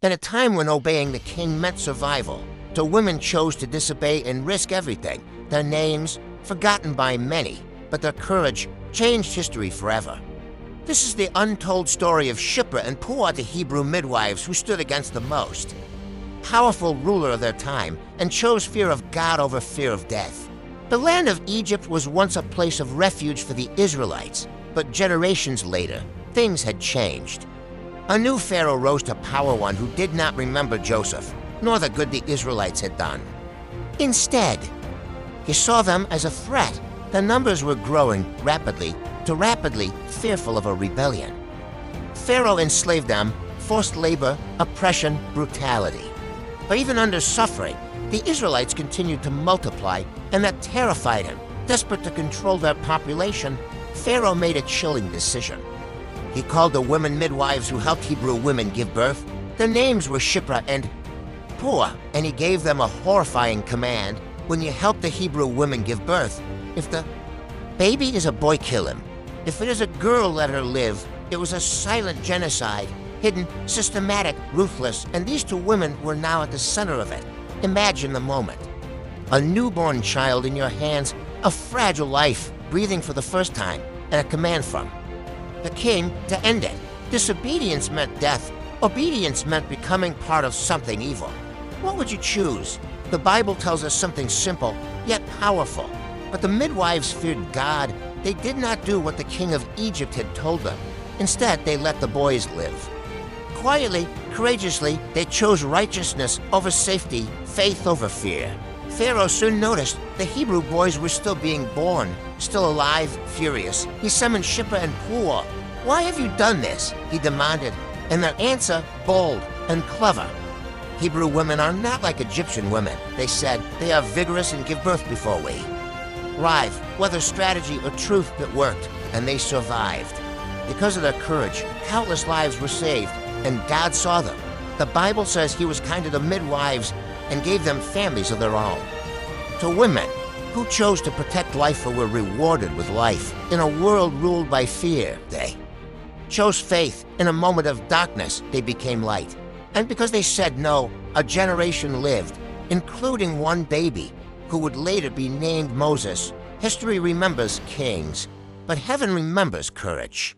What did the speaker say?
In a time when obeying the king meant survival, the women chose to disobey and risk everything. Their names, forgotten by many, but their courage changed history forever. This is the untold story of Shiphrah and Puah, the Hebrew midwives who stood against the most powerful ruler of their time and chose fear of God over fear of death. The land of Egypt was once a place of refuge for the Israelites, but generations later, things had changed. A new pharaoh rose to power, one who did not remember Joseph, nor the good the Israelites had done. Instead, he saw them as a threat. The numbers were growing rapidly fearful of a rebellion. Pharaoh enslaved them, forced labor, oppression, brutality. But even under suffering, the Israelites continued to multiply, and that terrified him. Desperate to control their population, Pharaoh made a chilling decision. He called the women midwives who helped Hebrew women give birth. Their names were Shiphrah and Puah, and he gave them a horrifying command. When you help the Hebrew women give birth, if the baby is a boy, kill him. If it is a girl, let her live. It was a silent genocide, hidden, systematic, ruthless, and these two women were now at the center of it. Imagine the moment. A newborn child in your hands, a fragile life, breathing for the first time, and a command from the king to end it. Disobedience meant death. Obedience meant becoming part of something evil. What would you choose? The Bible tells us something simple, yet powerful. But the midwives feared God. They did not do what the king of Egypt had told them. Instead, they let the boys live. Quietly, courageously, they chose righteousness over safety, faith over fear. Pharaoh soon noticed the Hebrew boys were still being born, still alive, furious. He summoned Shiphrah and Puah. "Why have you done this?" he demanded, and their answer, bold and clever. "Hebrew women are not like Egyptian women," they said. "They are vigorous and give birth before we arrive." Whether strategy or truth, that worked, and they survived. Because of their courage, countless lives were saved, and God saw them. The Bible says he was kind to the midwives and gave them families of their own. To women who chose to protect life or were rewarded with life. In a world ruled by fear, they chose faith. In a moment of darkness, they became light. And because they said no, a generation lived, including one baby who would later be named Moses. History remembers kings, but heaven remembers courage.